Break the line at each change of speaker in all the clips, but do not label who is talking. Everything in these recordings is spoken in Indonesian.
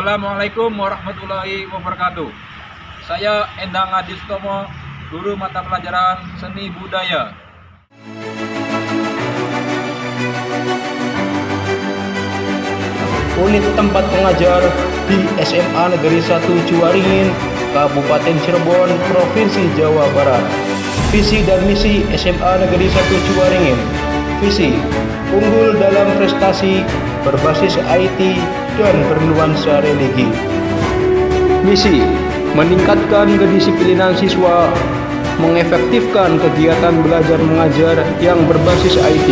Assalamualaikum warahmatullahi wabarakatuh. Saya Endang Adistomo, guru mata pelajaran seni budaya.
Unit tempat mengajar di SMA Negeri 1 Ciwaringin, Kabupaten Cirebon, Provinsi Jawa Barat. Visi dan misi SMA Negeri 1 Ciwaringin. Visi: unggul dalam prestasi, berbasis IT dan bernuansa religi. Misi: meningkatkan kedisiplinan siswa, mengefektifkan kegiatan belajar mengajar yang berbasis IT,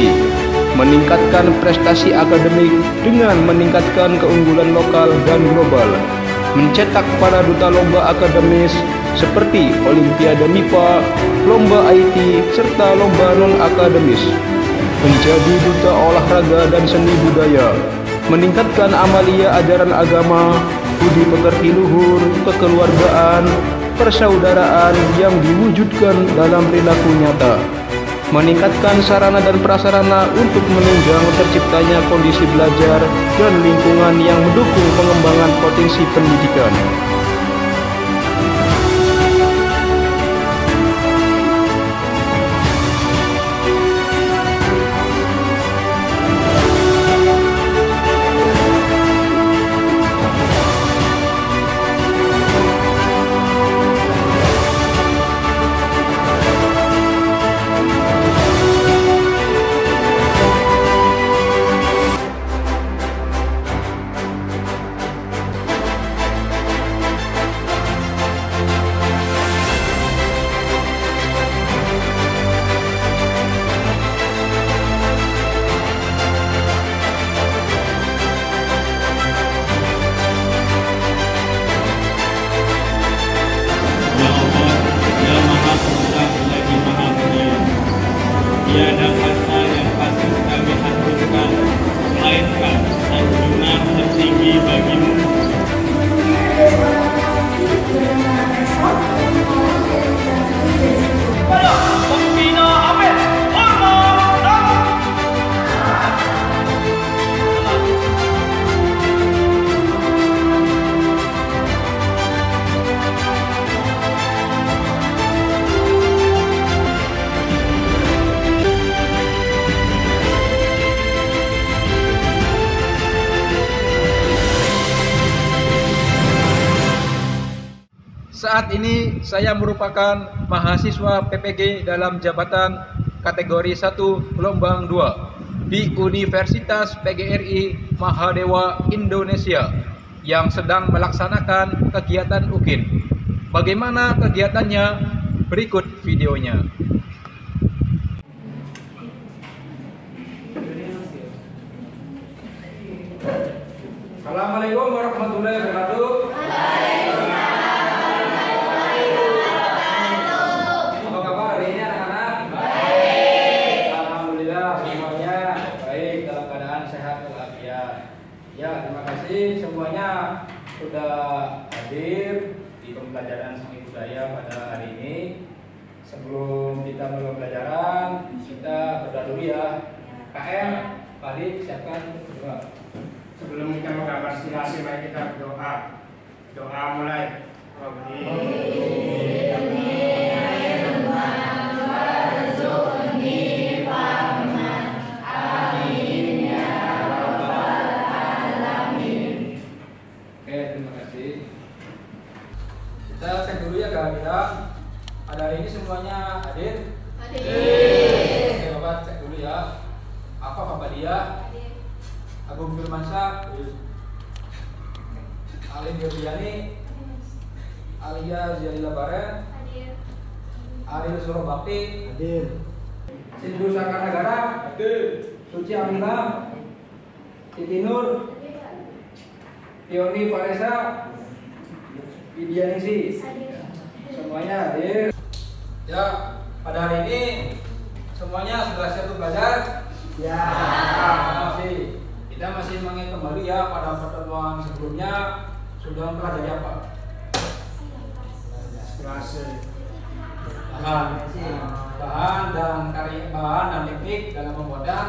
meningkatkan prestasi akademik dengan meningkatkan keunggulan lokal dan global, mencetak para duta lomba akademis seperti Olimpiade MIPA, lomba IT, serta lomba non-akademis, menjadi duta olahraga dan seni budaya, meningkatkan amalia ajaran agama, budi pekerti luhur, kekeluargaan, persaudaraan yang diwujudkan dalam perilaku nyata, meningkatkan sarana dan prasarana untuk menunjang terciptanya kondisi belajar dan lingkungan yang mendukung pengembangan potensi pendidikan.
Tiada kata yang patut kami haturkan, melainkan sanjungan tertinggi bagimu.
Saat ini saya merupakan mahasiswa PPG dalam jabatan kategori 1 gelombang 2 di Universitas PGRI Mahadewa Indonesia yang sedang melaksanakan kegiatan UKIN. Bagaimana kegiatannya? Berikut videonya. Assalamualaikum warahmatullahi wabarakatuh. Ya, terima kasih semuanya sudah hadir di pembelajaran seni budaya pada hari ini. Sebelum kita mulai pembelajaran, kita berdoa dulu ya. KM, Farid, siapkan berdoa.
Sebelum kita menggambar stilasi, mari kita berdoa. Doa mulai.
Kita cek dulu ya kita. Pada hari ini semuanya hadir?
Hadir.
Oke, Bapak cek dulu ya. Apa dia?
Hadir.
Agung Firmansyah, Alim Yobiani, Alia Zialila Baren,
Hadir.
Ariel Surabakti,
Hadir.
Sindu Sakarnagara, hadir. Suci Amila, Titi Nur, Pioni Faresa, Widianingsi, semuanya hadir. Ya, pada hari ini semuanya sudah siap untuk belajar?
Ya.
Masih. Kita masih mengingat kembali ya pada pertemuan sebelumnya sudah mempelajari apa? Bahan dan karya, bahan dan teknik dalam pembuatan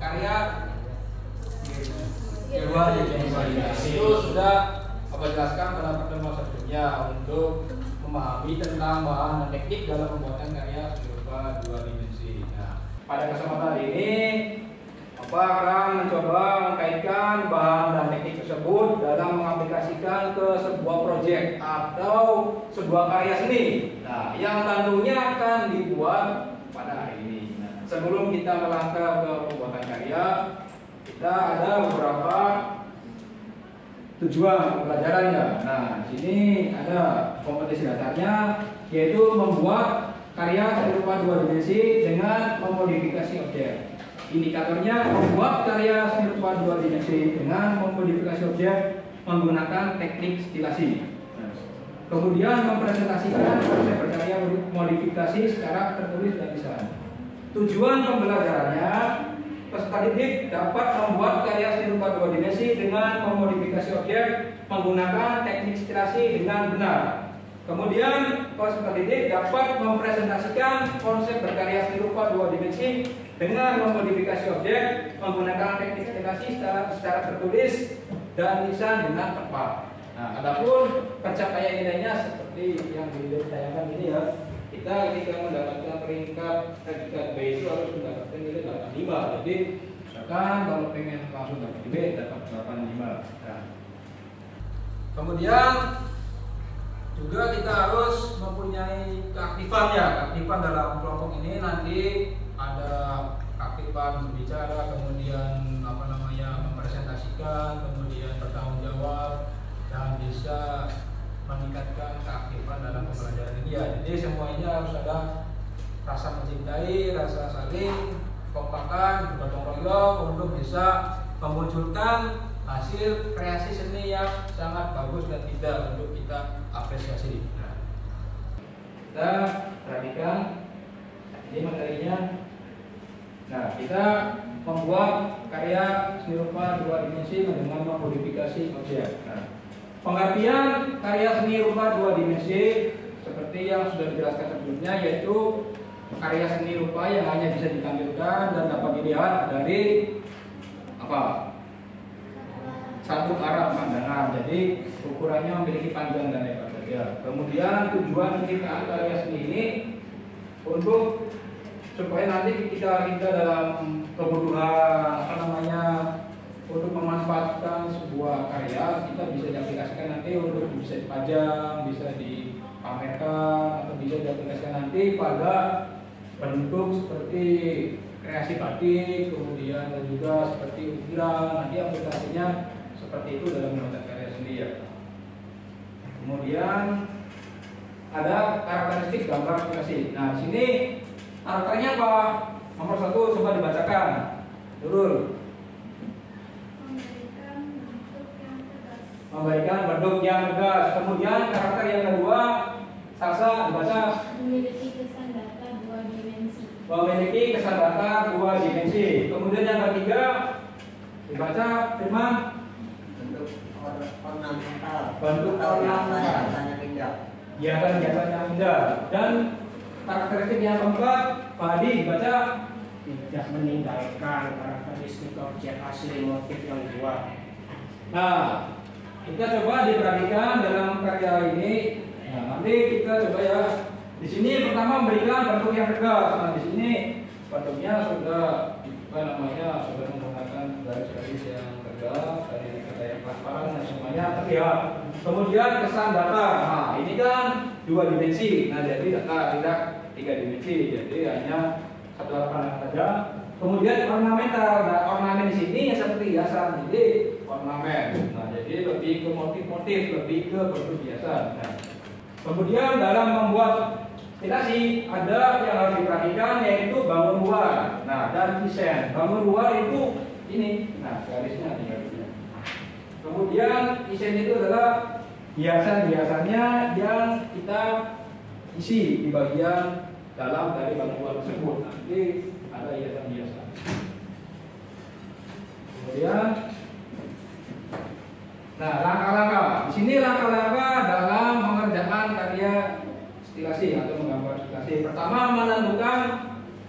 karya
Dua dimensi.
Itu sudah Bapak jelaskan pada pertemuan sebelumnya untuk memahami tentang bahan dan teknik dalam pembuatan karya seni rupa 2 dimensi. Nah, pada kesempatan ini Bapak akan mencoba mengkaitkan bahan dan teknik tersebut dalam mengaplikasikan ke sebuah proyek atau sebuah karya seni. Nah, yang tentunya akan dibuat pada hari ini. Nah, sebelum kita melangkah ke pembuatan karya, kita ada beberapa tujuan pembelajarannya. Nah, di sini ada kompetisi dasarnya, yaitu membuat karya seni rupa 2 dimensi dengan memodifikasi objek. Indikatornya membuat karya seni rupa 2 dimensi dengan memodifikasi objek menggunakan teknik stilasi. Kemudian mempresentasikan konsep berkarya modifikasi secara tertulis dan lisan. Tujuan pembelajarannya, peserta didik dapat membuat karya seni rupa 2 dimensi dengan memodifikasi objek menggunakan teknik stilasi dengan benar. Kemudian peserta didik dapat mempresentasikan konsep berkarya seni rupa 2 dimensi dengan memodifikasi objek menggunakan teknik stilasi secara tertulis dan lisan dengan tepat. Nah, adapun pencapaian nilainya seperti yang ditayangkan ini ya. Kita ketika mendapatkan peringkat B itu harus mendapatkan nilai 85. Jadi misalkan kalau pengen langsung dapat B dapat 85. Nah, kemudian juga kita harus mempunyai keaktifannya. Keaktifan dalam kelompok ini nanti ada keaktifan berbicara, kemudian mempresentasikan, kemudian bertanggung jawab, dan bisa meningkatkan keaktifan dalam pembelajaran ini ya. Jadi semuanya harus ada rasa mencintai, rasa saling kompakan, bergotong royong untuk bisa memunculkan hasil kreasi seni yang sangat bagus dan tidak untuk kita apresiasi. Nah, kita perhatikan ini materinya. Nah, kita membuat karya seni rupa 2 dimensi dengan memodifikasi objek. Nah, pengertian karya seni rupa 2 dimensi seperti yang sudah dijelaskan sebelumnya, yaitu karya seni rupa yang hanya bisa ditampilkan dan dapat dilihat dari satu arah pandangan. Jadi ukurannya memiliki panjang dan lebar saja. Kemudian tujuan penciptaan karya seni ini untuk supaya nanti kita dalam kebutuhan untuk memanfaatkan sebuah karya, kita bisa diaplikasikan nanti untuk bisa dipajang, bisa dipamerkan, atau bisa diaplikasikan nanti pada bentuk seperti kreasi batik, kemudian dan juga seperti ukiran. Nanti aplikasinya seperti itu dalam membuat karya seni ya. Kemudian ada karakteristik gambar aplikasi. Nah, di sini karakternya apa? Nomor 1 coba dibacakan. Nurul. Memberikan bentuk yang tegas. Kemudian karakter yang kedua, Salsa dibaca.
Memiliki kesan data 2 dimensi.
Memiliki kesan data 2 dimensi. Kemudian yang ketiga dibaca, Firman.
Bentuk ornamental.
Bentuk ornamental. Hiasan-hiasannya indah. Dan karakteristik yang keempat, Fadi dibaca.
Tidak meninggalkan karakteristik objek asli motif yang dibuat.
Nah, kita coba diperhatikan dalam karya ini. Nah, nanti kita coba ya. Di sini pertama memberikan bentuk yang tegas. Nah, di sini bentuknya sudah sudah menggunakan garis-garis yang tegas, dari kata yang transparan dan semuanya terlihat. Kemudian kesan data. Nah, ini kan 2 dimensi. Nah, jadi data tidak 3 dimensi. Jadi hanya satu arah pandangan saja. Kemudian ornamental. Nah, ornamen di sini ya seperti hiasan. Jadi ornamen. Nah, jadi lebih ke motif-motif, lebih ke bentuk hiasan. Nah, kemudian dalam membuat stilasi ada yang harus diperhatikan, yaitu bangun luar. Nah, dan desain. Bangun luar itu ini. Nah, garisnya tinggal di sini. Kemudian desain itu adalah hiasan-hiasannya yang kita isi di bagian dalam dari bangun luar tersebut. Nanti ada hiasan-hiasan. Kemudian, nah, langkah-langkah. Di sini langkah-langkah dalam mengerjakan karya stilasi atau menggambar stilasi. Pertama, menentukan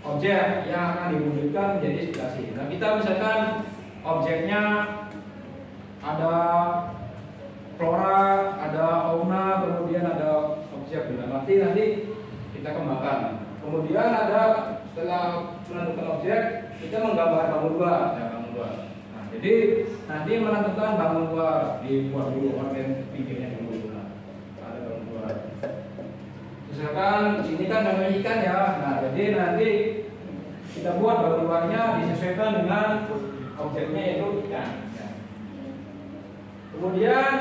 objek yang akan diwujudkan menjadi stilasi. Nah, kita misalkan objeknya ada flora, ada fauna, kemudian ada objek. Nah, nanti kita kembangkan. Kemudian ada setelah menentukan objek, kita menggambar bangun luar. Ya, bangun luar. Nah, jadi nanti menentukan bangun luar dibuat dulu organ pinggirnya dulu. Nah, ada bangun luar. Misalkan ini kan namanya ikan ya. Nah, jadi nanti kita buat bangun luarnya disesuaikan dengan objeknya yaitu ikan. Ya. Kemudian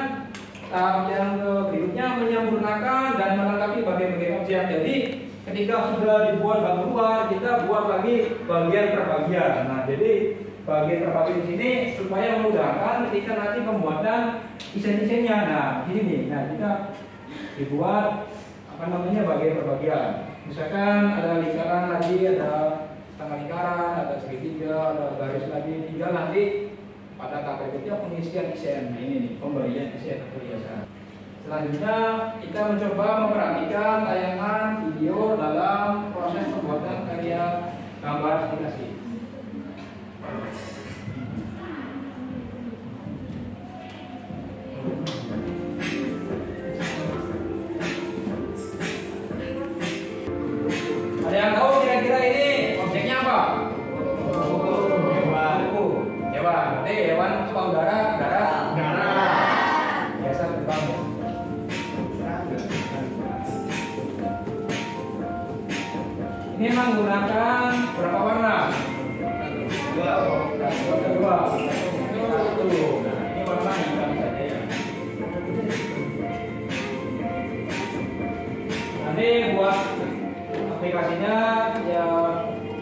tahap yang berikutnya menyempurnakan dan melengkapi bagian-bagian objek. Jadi ketika sudah dibuat bangun luar, kita buat lagi bagian per bagian. Nah, jadi bagian per bagian di sini supaya memudahkan ketika nanti pembuatan desain-desainnya. Nah, ini nih. Nah, kita dibuat bagian per bagian. Misalkan ada lingkaran lagi, ada setengah lingkaran, ada segitiga, ada garis lagi. Tinggal nanti pada tahap berikutnya pengisian desain. Nah, ini nih pemberian desain atau hiasan. Selanjutnya kita mencoba memperhatikan tayangan video dalam proses pembuatan karya gambar aplikasi. Ada yang tahu kira-kira ini objeknya apa? Hewan. Hewan apa udara? Udara. Biasa terbang ya. Ini menggunakan berapa warna? Dua. Nah, ini warna hitam saja ya. Nanti buat aplikasinya ya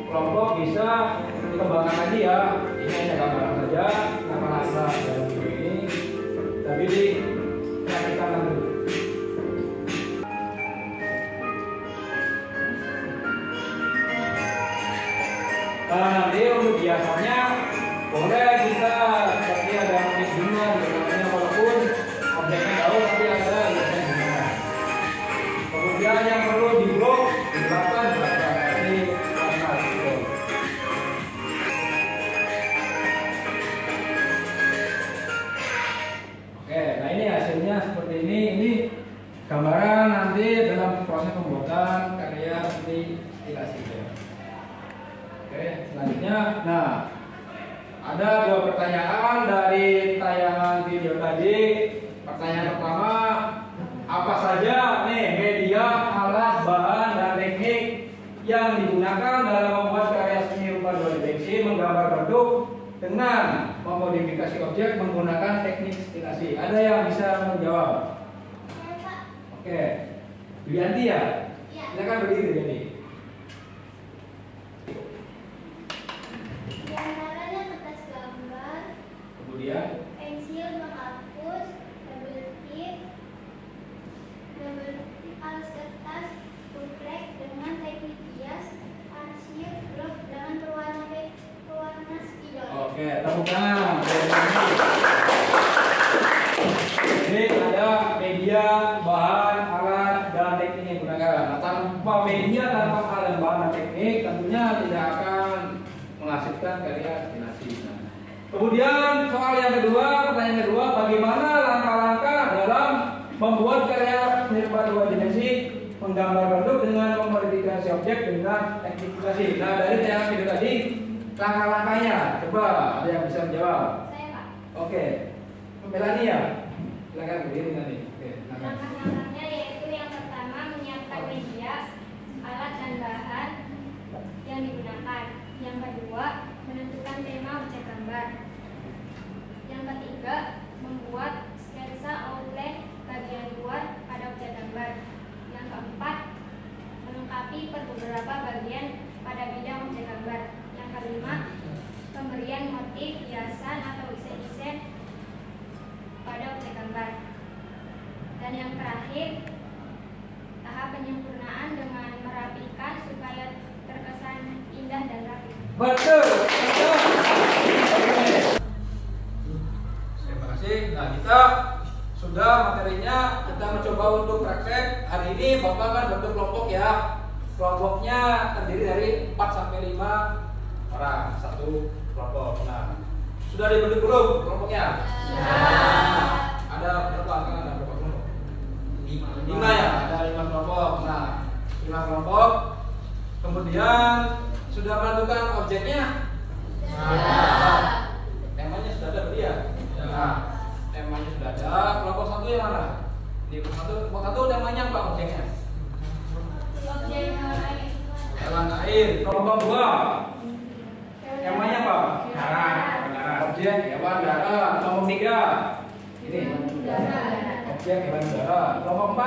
kelompok bisa dikembangkan lagi ya. Ini hanya gambaran saja, nama dalam video ini. Tapi dipraktikkan dulu. Nah, nanti untuk biasanya boleh kita seperti ada motif bunga di dalamnya walaupun objeknya jauh tapi ada hiasan bunga. Kemudian yang perlu di blok dijelaskan berapa nanti warna itu. Oke, nah ini hasilnya seperti ini. Ini gambaran nanti dalam proses pembuatan karya seperti aplikasi. Oke, selanjutnya, nah ada dua pertanyaan dari tayangan video tadi. Pertanyaan pertama, apa saja nih media, alat, bahan, dan teknik yang digunakan dalam membuat karya seni rupa dua dimensi menggambar bentuk dengan memodifikasi objek menggunakan teknik stilasi? Ada yang bisa menjawab? Oke, Wianti ya? Silakan berdiri Wianti. Kemudian
pensil, menghapus, double tip alas kertas, bukrek dengan teknik hias, arsir, blok dengan pewarna spidol.
Oke, tepuk tangan. Ini ada media, bahan, alat, dan teknik yang digunakan. Nah, tanpa media, tanpa alat, dan bahan, dan teknik, tentunya tidak akan menghasilkan karya stilasi. Kemudian soal yang kedua, pertanyaan kedua, bagaimana langkah-langkah dalam membuat karya seni rupa dua dimensi menggambar bentuk dengan memodifikasi objek dengan teknik stilasi? Nah, dari tayangan video tadi, langkah-langkahnya, coba ada yang bisa menjawab?
Saya Pak.
Oke, Melania, silakan berdiri nanti. Oke,
Langkah-langkahnya yaitu yang pertama menyiapkan media, alat dan bahan yang digunakan. Yang kedua menentukan tema objek gambar. Yang ketiga membuat sketsa outline bagian luar pada objek gambar. Yang keempat melengkapi beberapa bagian pada bidang objek gambar. Yang kelima pemberian motif, hiasan atau desain-desain pada objek gambar. Dan yang terakhir tahap penyempurnaan dengan merapikan supaya terkesan indah dan rapi.
Betul. Terima kasih. Nah, kita sudah materinya, kita mencoba untuk praktek. Hari ini Bapak kan bentuk kelompok ya. Kelompoknya terdiri dari 4 sampai 5 orang, satu kelompok. Nah, sudah dibentuk belum kelompoknya? Ada berapa? Kan ada berapa kelompok? 5 ya, ada 5 kelompok. Nah, 5 kelompok. Kemudian sudah menentukan objeknya? Temanya sudah ada berarti ya? Nah, temanya sudah ada. Kelompok 1 yang mana? Di kelompok 1 temanya apa objeknya?
Objek air.
Hewan air. Kelompok 2 temanya apa?
Darat.
Objek hewan darat. Kelompok 3 ini objek hewan darat. Kelompok 4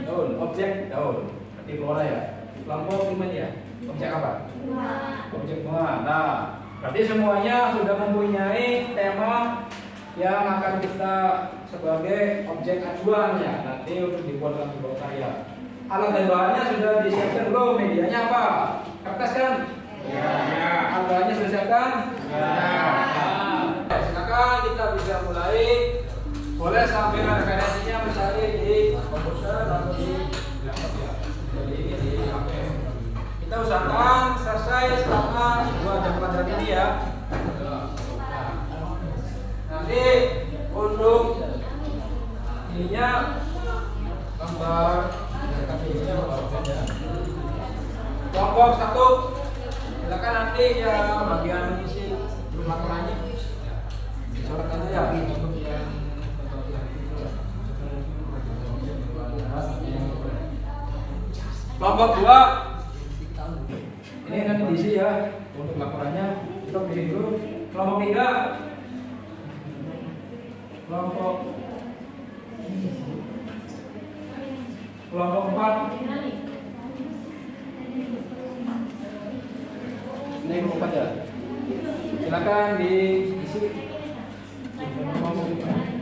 daun. Objek daun. Berarti flora ya. Kelompok 5 ya. Objek apa? Objek bunga. Nah, berarti semuanya sudah mempunyai tema yang akan kita sebagai objek acuan ya nanti untuk dibuatkan sebuah karya. Alat dan bahannya sudah disiapkan belum? Medianya apa? Kertas kan?
Ya.
Alat bahannya sudah disiapkan?
Ya.
Nah, silakan kita bisa mulai. Boleh sambil referensinya misalnya di komputer atau di laptop ya. Jadi ini di HP. Kita usahakan selesai selama 2 jam kuadrat ini ya. Nanti untuk ininya gambar kelompok 1 silakan nanti yang bagian mengisi laporannya dicoretkan aja untuk yang kelompok 2 ini nanti diisi ya untuk laporannya kita pilih dulu. Kelompok 3 kelompok 4 ini kelompok 4 ya silakan diisi kelompok 5.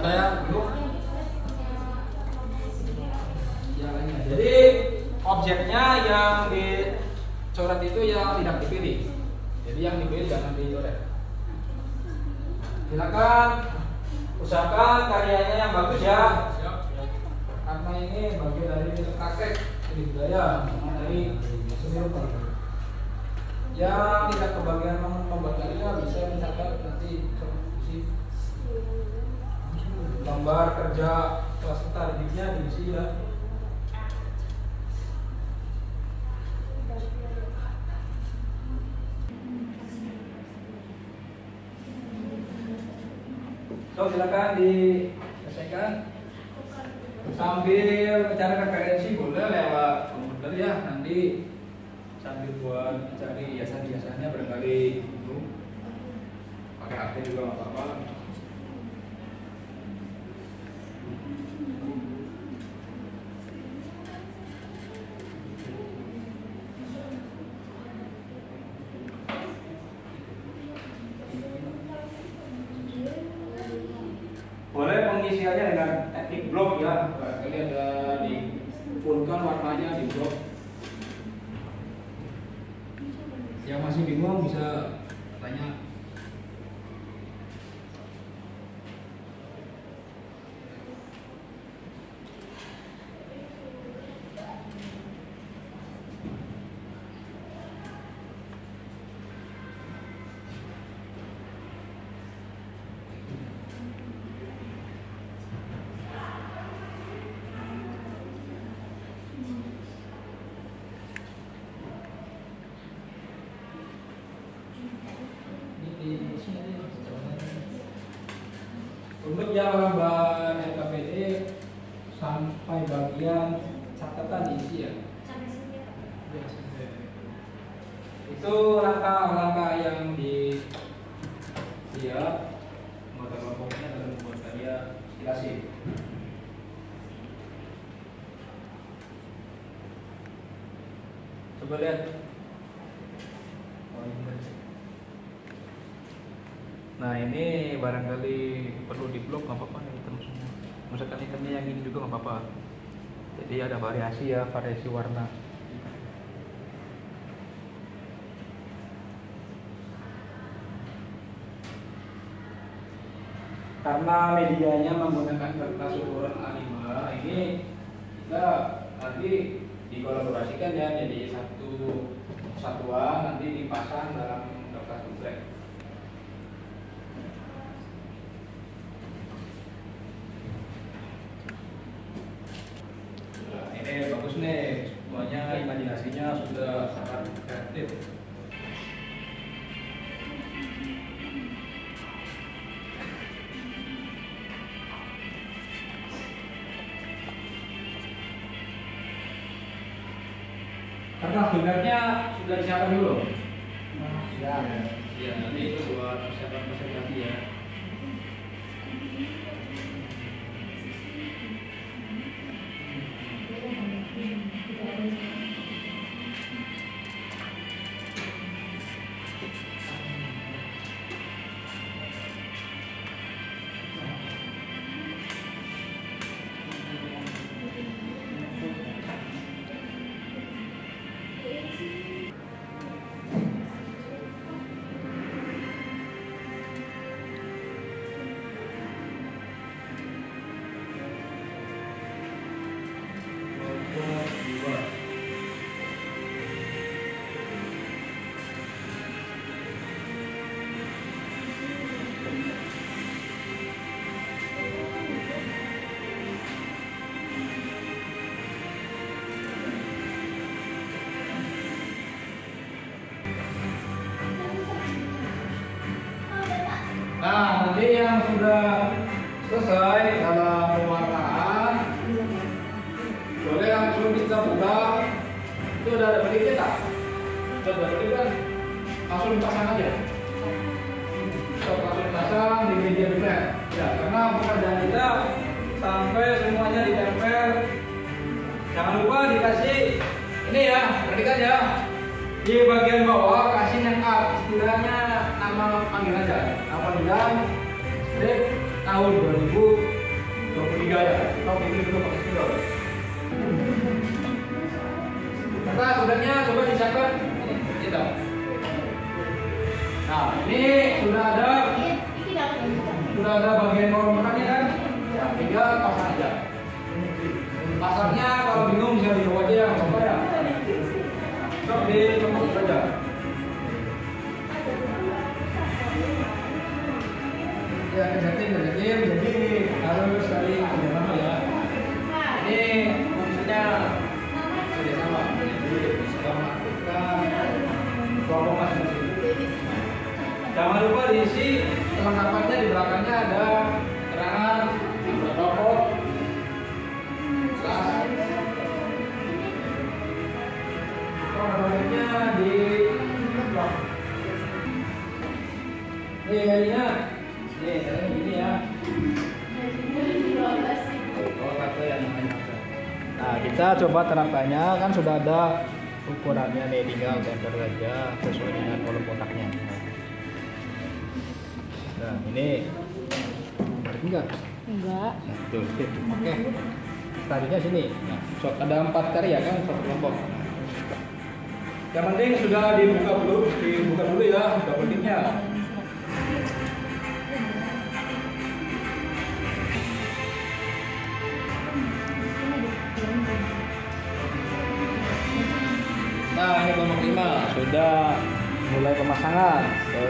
Ada yang belum? Jadi objeknya yang dicoret itu yang tidak dipilih. Jadi yang dipilih jangan dicoret. Silakan usahakan karyanya yang bagus ya. Karena ini bagian dari praktek seni budaya dari seni rupa. Yang tidak kebagian membuat karya bisa misalkan nanti isi gambar kerja kelas tardiknya diisi ya. So silakan diselesaikan sambil mencari referensi boleh lewat komputer ya nanti sambil buat mencari hiasan-hiasannya barangkali itu pakai HP juga nggak apa-apa. Boleh pengisiannya dengan teknik blok ya, barangkali ada difullkan warnanya di blok. Yang masih bingung bisa tanya. Untuk yang gambar LKPD sampai bagian catatan diisi ya. Itu langkah-langkah yang disiap modal kelompoknya dalam membuat karya stilasi. Coba lihat. Nah ini barangkali perlu di blok nggak apa-apa nih item semua. Misalkan itemnya yang ini juga nggak apa-apa. Jadi ada variasi ya, variasi warna. Karena medianya menggunakan kertas ukuran A5, ini kita nanti dikolaborasikan ya, jadi satu satuan nanti dipasang dalam kertas duplek. Nah, ini bagus nih, semuanya imajinasinya sudah sangat kreatif. Karena sebenarnya sudah disiapkan dulu.
Siap.
Ya, nanti itu buat persiapan presentasi ya. Nah, nanti yang sudah selesai dalam pewarnaan, boleh langsung kita buka. Itu udah ada beli tak? Sudah ada beli kan? Langsung pasang aja. Langsung pasang di media duplek. Ya, karena pekerjaan kita sampai semuanya ditempel. Jangan lupa dikasih ini ya, perhatikan ya. Di bagian bawah kasih yang up, istilahnya nama panggilan aja. Nama panggilan strip tahun 2023 ya. Tahun ini belum pakai spidol. Kata sudahnya coba disiapkan ini kita. Nah, ini sudah ada bagian bawah mekannya kan? Ya, tinggal pasang aja. Pasarnya kalau bingung bisa dibawa aja yang apa ya. Di tempat saja. Ya, kesetin, jadi harus saling kerjasama ya. Ini fungsinya kerjasama. Jadi bisa melakukan kelompok masing-masing. Jangan lupa diisi kelengkapannya, di belakangnya ada keterangan berapa nomornya di blog. Melina, saya begini ya. Oh, kata yang namanya. Nah, kita coba terapkannya, kan sudah ada ukurannya nih, tinggal tempel saja sesuai dengan volume kotaknya. Nah, ini enggak? Enggak. Nah, tuh, oke. Tadinya sini. Nah, ada 4 karya kan, satu kelompok. Yang penting sudah dibuka dulu ya, double ticknya. Nah, ini kelompok 5 sudah mulai pemasangan ke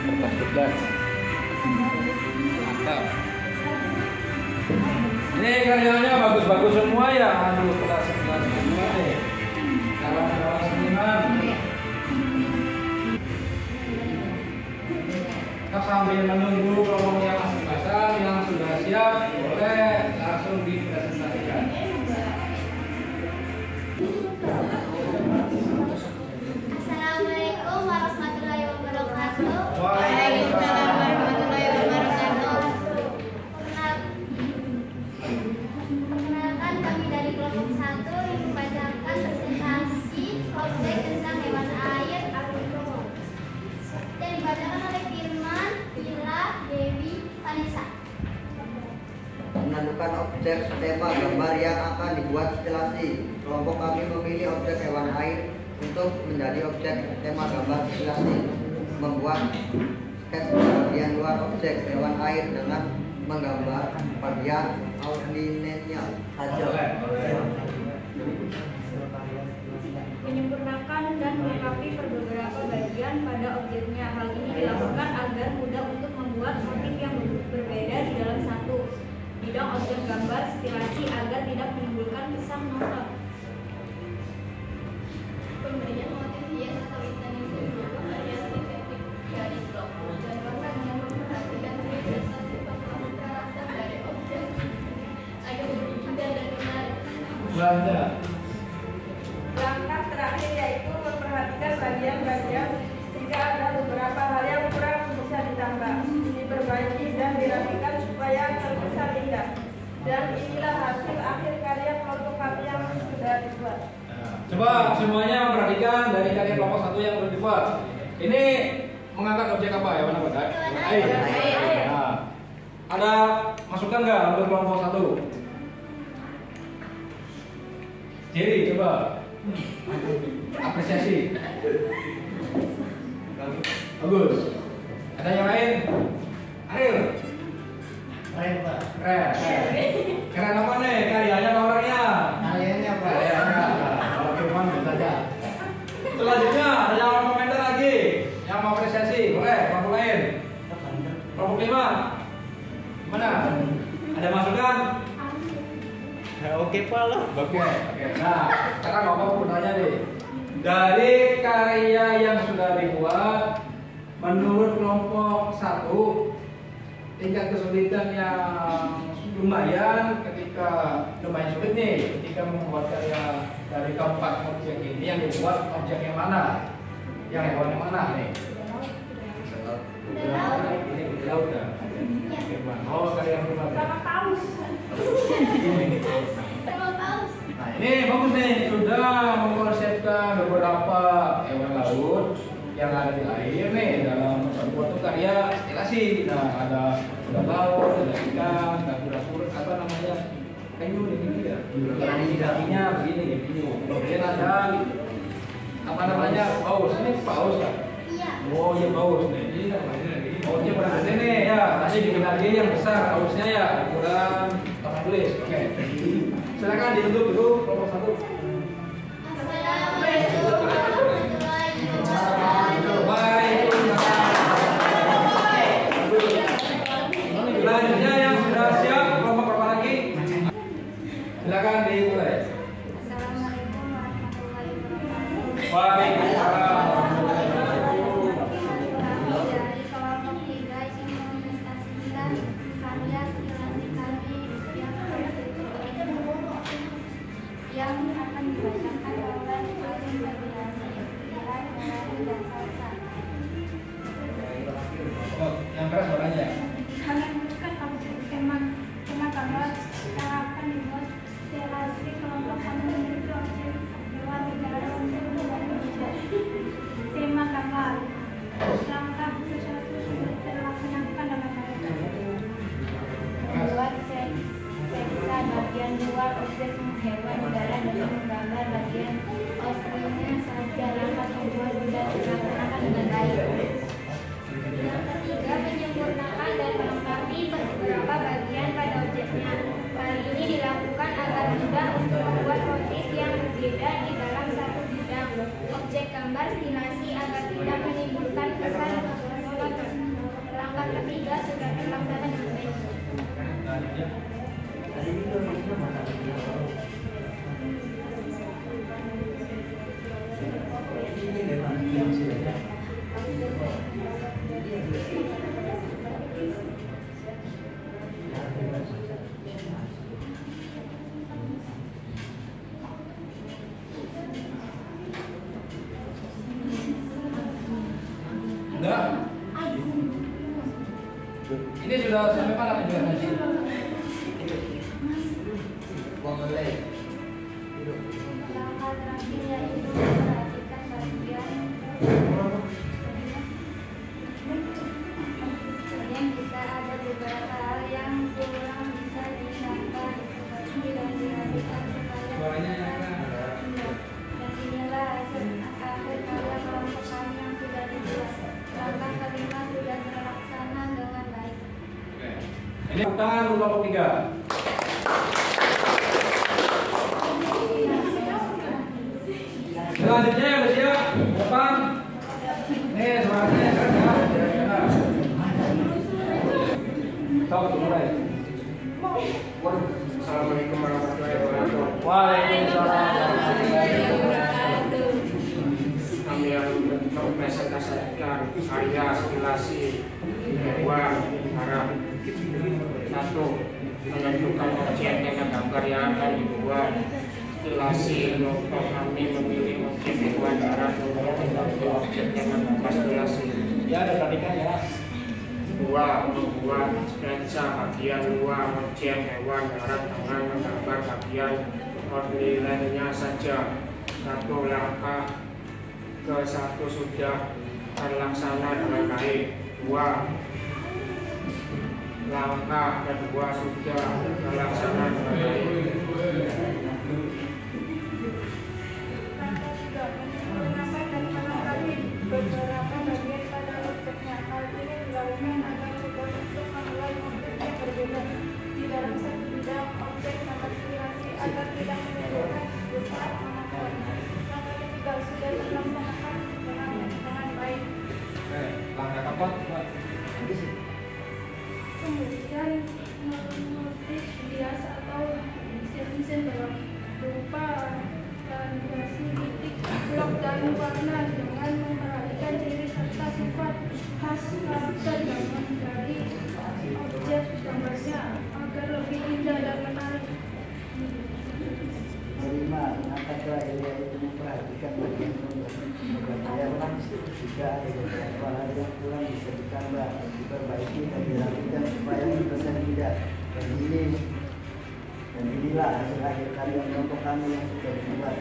kertas duplek. Mantap. Ini karyanya bagus-bagus semua ya. Aduh, kelas semua nih. Kawan-kawan seniman. Kita sambil menunggu kelompok yang masih pasang, yang sudah siap, boleh langsung dipresentasikan.
Assalamualaikum warahmatullahi wabarakatuh.
Waalaikumsalam
warahmatullahi wabarakatuh. Perkenalkan, kami dari kelompok 1 yang membacakan presentasi proyek tentang hewan air Afro. Dan dibacakan oleh Firman, Ila, Dewi,
menentukan objek tema gambar yang akan dibuat stilasi. Kelompok kami memilih objek hewan air untuk menjadi objek tema gambar stilasi. Membuat sketch bagian luar objek hewan air dengan menggambar bagian outline-nya saja.
Menyempurnakan dan melengkapi beberapa bagian pada objeknya. Hal ini dilakukan agar mudah untuk membuat motif yang berbeda di dalam satu bidang objek gambar stilasi agar tidak menimbulkan kesan monoton. Pemberian motif hias atau insan itu berupa variasi motif dari blok dan bahkan yang memperhatikan representasi karakter dari objek agar berbeda dan menarik.
Langkah terakhir yaitu memperhatikan bagian-bagian jika ada beberapa hal yang kurang bisa ditambah, diperbaiki dan dirapikan supaya terkesan indah. Dan inilah hasil akhir karya kelompok kami yang sudah dibuat.
Coba semuanya perhatikan dari karya kelompok 1 yang sudah dibuat. Ini mengangkat objek apa ya, mana Pak? Air. Nah, ada masukan nggak untuk kelompok 1? Jadi coba apresiasi. Bagus. Ada yang lain? Ariel.
Keren, Pak.
Keren. Keren apa nih? Karyanya apa orangnya?
Karyanya, Pak.
Kalau Firman saja. Selanjutnya ada yang mau komentar lagi, yang mau apresiasi, boleh. Kelompok lain. Kelompok 5. Mana? Ada masukan?
Oke Pak lah.
Oke. Nah, sekarang Bapak mau bertanya nih. Dari karya yang sudah dibuat, menurut kelompok 1, tingkat kesulitan yang lumayan sulit nih ketika membuat karya dari keempat objek ini, yang dibuat objek yang mana? Yang hewan yang mana nih? Ini di laut ya? Oh, karya yang mana?
Sama paus. Sama paus.
Nah, ini bagus nih, sudah mengkonsepkan beberapa hewan laut yang ada di air nih dalam suatu karya stilasi. Nah, ada kuda laut, ada ikan, ada kuda surut, apa namanya? Penyu ini ya. Kakinya begini. Kemudian ada apa namanya? Paus. Ini paus kan?
Iya.
Oh, iya paus nih. Pausnya pada gede nih ya. Tadi dikenali yang besar pausnya ya, ukuran 18. Oke. Silakan ditutup dulu kelompok 1.
Assalamualaikum warahmatullahi wabarakatuh.
Selanjutnya yang sudah siap kelompok berapa lagi? Silakan dimulai.
Assalamualaikum warahmatullahi wabarakatuh.
Waalaikumsalam.
Dari kelompok 3 investasi kita karya stilasi kami yang akan dibacakan oleh Alim Babiani, Iran, Melani, dan Salsa.
Oh, yang keras suaranya.
Kami menemukan objek tema gambar yang akan dibuat stilasi. Kelompok kami memiliki objek hewan di dalam tema gambar. Langkah satu sudah terlaksanakan dalam membuat sketsa bagian luar objek hewan di dalam dan menggambar bagian outline-nya saja. Langkah kedua sudah terlaksanakan dengan baik. Yang ketiga, menyempurnakan dan melengkapi beberapa bagian pada objeknya. Hal ini dilakukan agar mudah untuk membuat motif yang berbeda di dalam satu bidang objek gambar stilasi agar tidak menimbulkan kesan monoton. Langkah ketiga sudah terlaksana dengan baik.
Enggak? Ini sudah sampai mana penjelasannya?
Langkah terakhir yaitu memperhatikan bagian jika ada beberapa hal yang kurang bisa
Ini tangan untuk kelompok 3. Selanjutnya yang bersiap depan. Ini suaranya kerja. Stop mulai.
Assalamualaikum warahmatullahi wabarakatuh.
Waalaikumsalam warahmatullahi wabarakatuh.
Kami yang mempresentasikan karya stilasi hewan harap. 1. Menentukan objek dengan gambar yang akan dibuat. Stilasi kelompok kami memilih objek hewan darat untuk objek dengan gambar stilasi.
Ya, ada perhatikan ya.
2. Membuat sketsa bagian luar objek hewan darat dengan menggambar bagian ordinalnya saja. 1. Langkah ke-1 sudah terlaksana dengan baik. 2. Langkah kedua sudah terlaksana dengan baik.
Beberapa bagian pada objeknya. Hal ini dilakukan agar mudah untuk menilai objek yang berbeda di dalam satu bidang objek nomor stilasi agar tidak menimbulkan besar manfaat. Langkah ketiga sudah terlaksanakan dengan baik.
Langkah apa?
Kemudian menulis hias atau desain dalam berupa kaligrasi titik, blok dan warna dengan memperhatikan ciri serta sifat khas karakter gambar dari objek gambarnya agar lebih indah dan menarik.
5. Langkah terakhir yaitu memperhatikan bagian pembelajaran. 3. Beberapa hal yang kurang bisa ditambah, diperbaiki dan dirapikan supaya terkesan indah. Dan inilah hasil akhir karya kelompok kami yang sudah dibuat.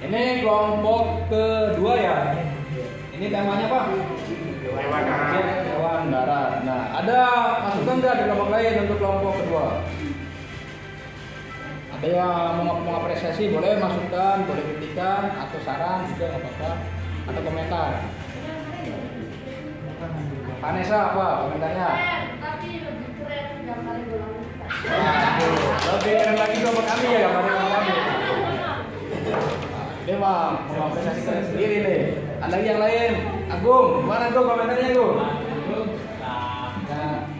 Ini kelompok kedua ya. Ini temanya apa?
Hewan darat.
Hewan darat. Nah, ada masukan nggak di kelompok lain untuk kelompok kedua? Ada yang mau mengapresiasi, boleh masukan, boleh kritikan, atau saran juga nggak apa-apa, atau komentar. Vanessa apa komentarnya?
Tapi lebih keren gambarnya bola.
Lebih keren lagi kelompok kami ya gambarnya kelompok kami. Dia mah mau apresiasi kalian sendiri nih. Ada lagi yang lain. Agung, mana Agung komentarnya Agung?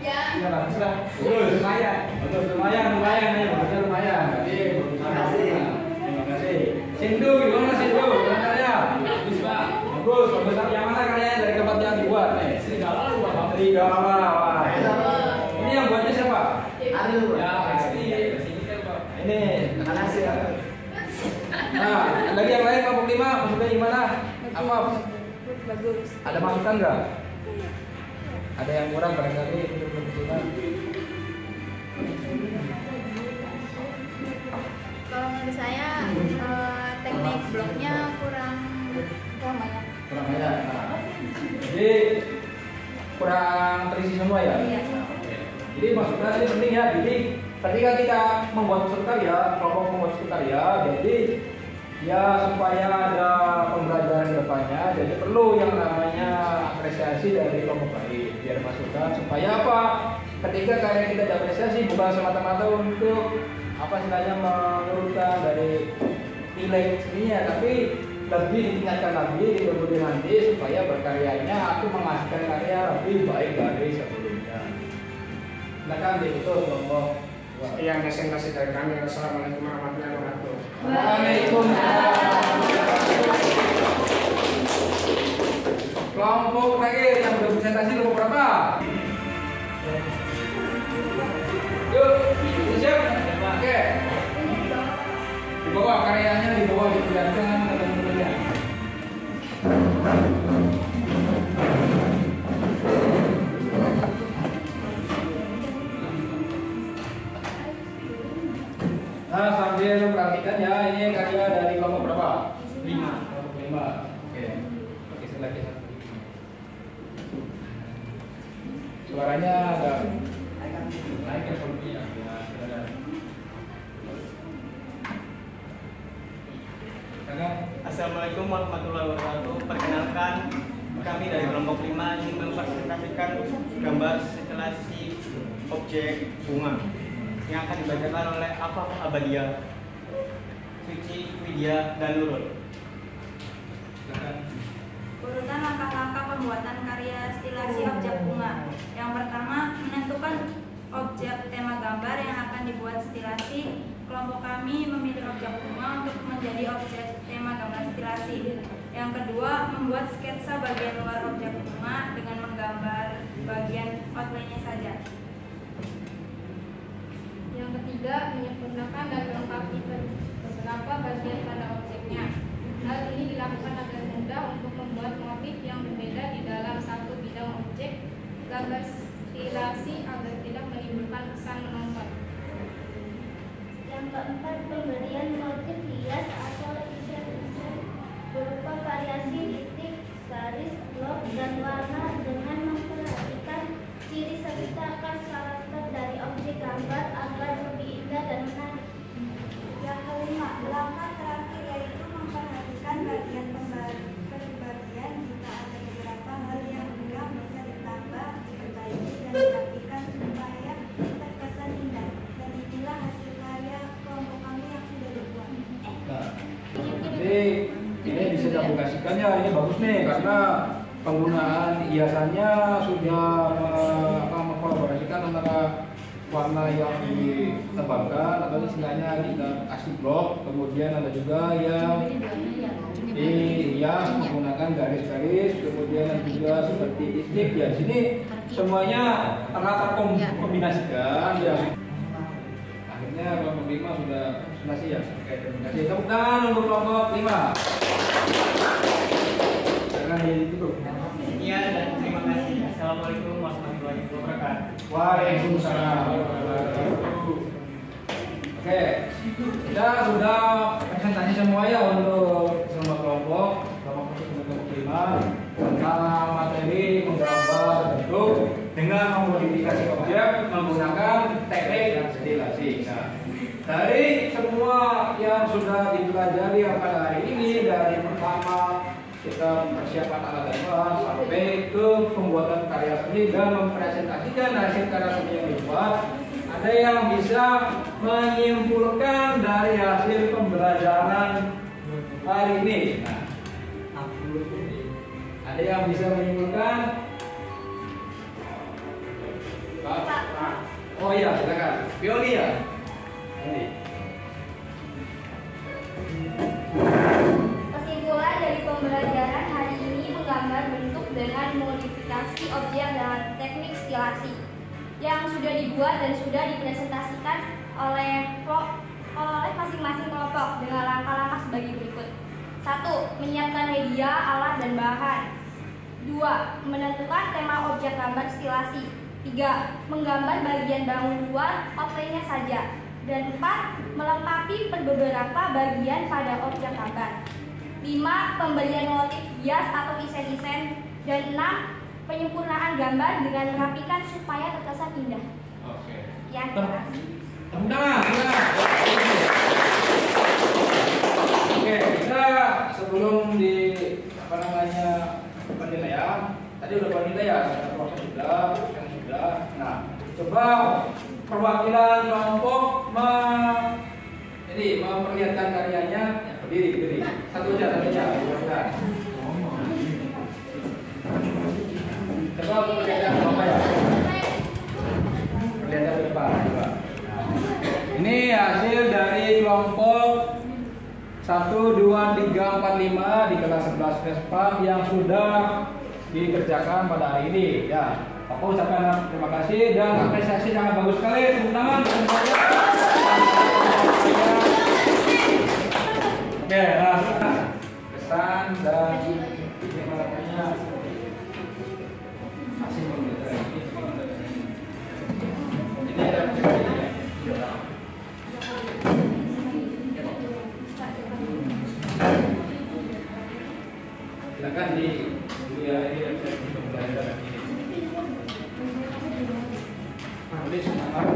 Ya, bagus lah. Lumayan. Bagus, lumayan nih, bagusnya lumayan. Jadi, terima kasih. Sindu, gimana Sindu? Komentarnya? Bagus Pak. Bagus, bagus. Yang mana karyanya dari tempat yang dibuat nih? Serigala. Wah. Ini yang buatnya siapa?
Ariel.
Ya, pasti. Ini, terima kasih. Nah, lagi yang lain kelompok 5, maksudnya gimana? Apa?
Bagus.
Ada masukan nggak? Ada yang kurang barangkali untuk kebetulan.
Kalau menurut saya teknik bloknya kurang banyak.
Kurang banyak. Nah, jadi kurang terisi semua ya.
Iya.
Jadi maksudnya ini penting ya. Jadi ketika kita membuat suatu karya, kelompok membuat suatu karya, jadi ya supaya ada pembelajaran depannya, jadi perlu yang namanya apresiasi dari kelompok lain biar masukan supaya apa? Ketika karya kita diapresiasi bukan semata-mata untuk apa istilahnya menurunkan dari nilai seninya, tapi lebih ditingkatkan lagi di kemudian nanti supaya berkaryanya aku menghasilkan karya lebih baik dari sebelumnya. Silakan ditutup kelompok.
Sekian presentasi dari kami. Wassalamualaikum warahmatullahi wabarakatuh.
Waalaikumsalam. Kelompok terakhir yang berpresentasi kelompok berapa? Yuk, siap? Oke. Di bawah karyanya di bawah diperlihatkan teman-temannya. Nah, sambil perhatikan ya, ini karya dari kelompok berapa? 5. Kelompok 5. Oke. Oke, lagi satu. Suaranya agak naik ya volumenya. Ya, silakan.
Assalamualaikum warahmatullahi wabarakatuh. Perkenalkan, kami dari kelompok 5 ingin mempresentasikan gambar stilasi objek bunga yang akan dibacakan oleh Afaf Abadia, Suci, Widya, dan Nurul.
Urutan langkah-langkah pembuatan karya stilasi objek bunga. Yang pertama, menentukan objek tema gambar yang akan dibuat stilasi. Kelompok kami memilih objek bunga untuk menjadi objek tema gambar stilasi. Yang kedua, membuat sketsa bagian luar objek bunga dengan menggambar bagian outline-nya saja.
Yang ketiga, menyempurnakan dan melengkapi beberapa bagian pada objeknya. Hal ini dilakukan agar mudah untuk membuat motif yang berbeda di dalam satu bidang objek gambar stilasi agar tidak menimbulkan kesan menonton.
Yang keempat, pemberian motif hias atau isen-isen berupa variasi titik, garis, blok, dan warna dengan memperhatikan ciri serta khas karakter dari objek gambar agar lebih indah dan menarik.
Yang kelima, langkah terakhir yaitu memperhatikan bagian pembagian jika ada beberapa hal yang kurang bisa ditambah, diperbaiki, dan dirapikan supaya terkesan indah. Dan inilah hasil karya kelompok kami yang sudah dibuat.
Nah, jadi ini bisa diaplikasikannya, ini bagus nih karena penggunaan hiasannya sudah mengkolaborasikan antara warna yang ditebakkan atau istilahnya kita kasih blok, kemudian ada juga yang dihias menggunakan garis-garis, kemudian ada juga seperti titik ya. Sini semuanya terkombinasikan ya. Akhirnya kelompok 5 sudah siap. Oke, terima kasih. Tepuk tangan untuk kelompok 5. Jangan ditutup.
Iya, dan terima kasih. Assalamualaikum warahmatullahi wabarakatuh.
Waalaikumsalam warahmatullahi wabarakatuh. Oke, kita sudah presentasi semua ya untuk semua kelompok 5 tentang materi menggambar bentuk dengan memodifikasi objek menggunakan teknik stilasi. Nah, dari semua yang sudah dipelajari pada hari ini, dari pertama kita mempersiapkan alat dan bahan sampai ke pembuatan karya seni dan mempresentasikan hasil karya seni yang dibuat, ada yang bisa menyimpulkan dari hasil pembelajaran hari ini. Nah, ada yang bisa menyimpulkan? Oh iya, silakan. Pioni ya. Ini.
Kesimpulan dari pembelajaran hari ini menggambar bentuk dengan modifikasi objek dengan teknik stilasi yang sudah dibuat dan sudah dipresentasikan oleh masing-masing kelompok dengan langkah-langkah sebagai berikut. 1. Menyiapkan media, alat, dan bahan. 2. Menentukan tema objek gambar stilasi. 3. Menggambar bagian bangun luar outline-nya saja. Dan 4. Melengkapi beberapa bagian pada objek gambar. 5. Pemberian motif hias atau isen-isen. Dan 6. Penyempurnaan gambar dengan merapikan supaya terkesan indah.
Oke.
Ya, terima kasih.
Oke, kita sebelum di penilaian, tadi udah penilaian, proses sudah, yang sudah. Nah, coba perwakilan kelompok memperlihatkan karyanya. Ya, berdiri. Satu aja. Coba perlihatkan kelompok ya. Perlihatkan ke depan. Coba. Ini hasil dari kelompok 1, 2, 3, 4, 5 di kelas 11 Vespa yang sudah dikerjakan pada hari ini. Ya, aku ucapkan terima kasih dan apresiasi sangat bagus sekali. Tepuk tangan. Oke, pesan dan gimana masih ini ada silakan di ini pembelajaran ini. Boleh semangat.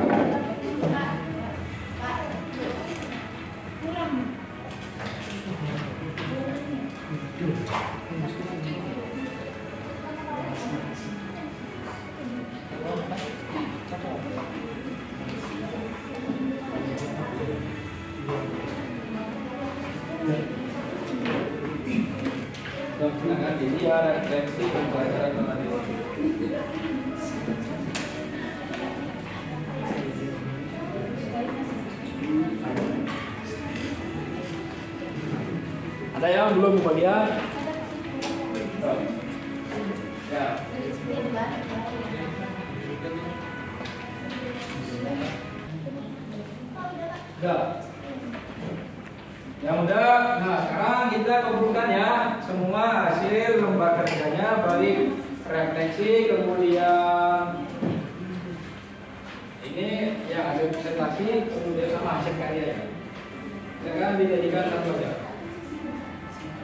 dengan dia refleksi pembelajaran materi. Ada yang belum kebagian? Ya. Udah. Yang udah. Nah, sekarang kita kumpulkan ya semua hasil lembar kerjanya, baik refleksi, kemudian ini yang hasil presentasi, kemudian sama hasil karya ya. Silakan dijadikan satu aja.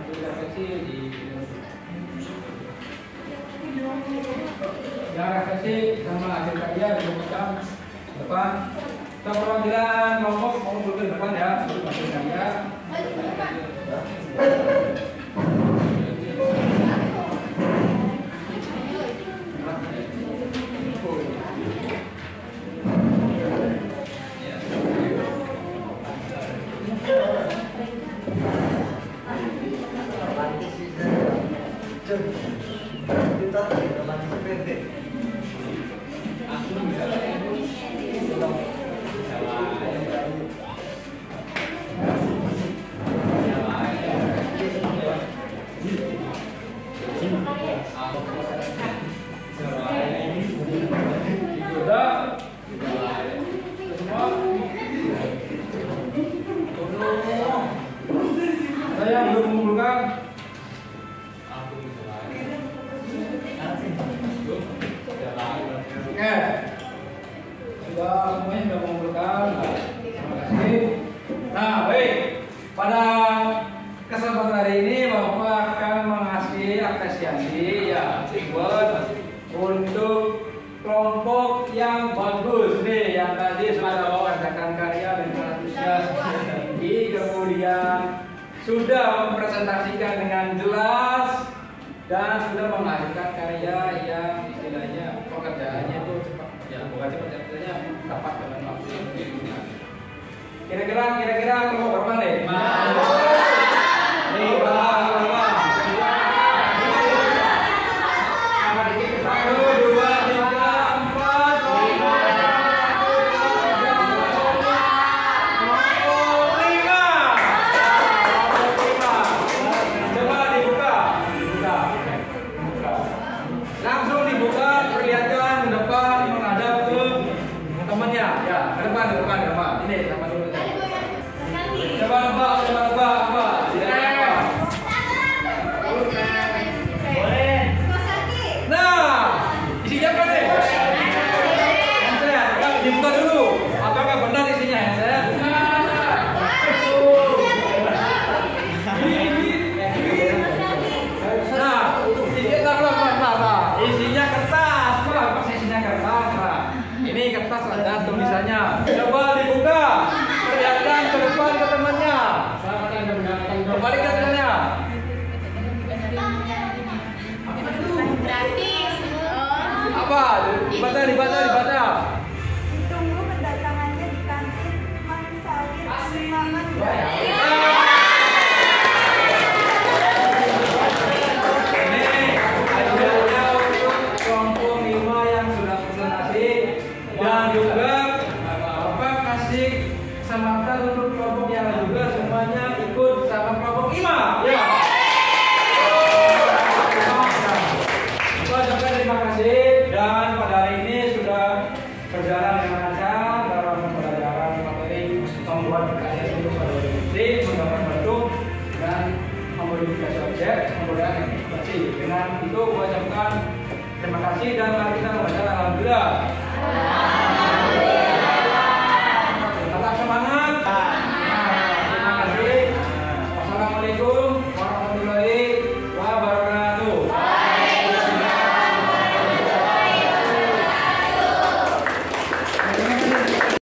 Hasil refleksi di yang refleksi sama hasil karya dibutuhkan depan. Kita perwakilan kelompok mau duduk di depan ya, untuk hasil karya. Saya belum mengumpulkan. Oke, sudah semuanya sudah mengumpulkan. Terima kasih. Nah, baik. Pada kesempatan hari ini Bapak akan mengasih apresiasi ya buat untuk kelompok yang bagus nih, yang tadi sudah mengerjakan karya dengan antusias tinggi, kemudian sudah mempresentasikan dengan jelas dan sudah menghasilkan karya yang istilahnya pekerjaannya itu cepat ya, bukan cepat istilahnya tepat dengan waktu yang digunakan. Kira-kira kelompok berapa nih? Nih, berapa? Coba dibuka, perlihatkan ke depan ke temannya. Kembalikan temannya. Apa? Dibaca.
Ditunggu kedatangannya di kantin Mansawir Mamat.
Ini hadiahnya untuk kelompok 5 yang sudah presentasi dan juga Bapak kasih kesempatan untuk kelompok yang juga semuanya ikut sama kelompok 5 ya. Terima kasih dan pada hari ini sudah berjalan dengan lancar dalam pembelajaran materi membuat karya seni pada industri, menggambar bentuk dan memodifikasi objek, kemudian ekspresi. Dengan itu saya ucapkan terima kasih dan mari kita membaca alhamdulillah.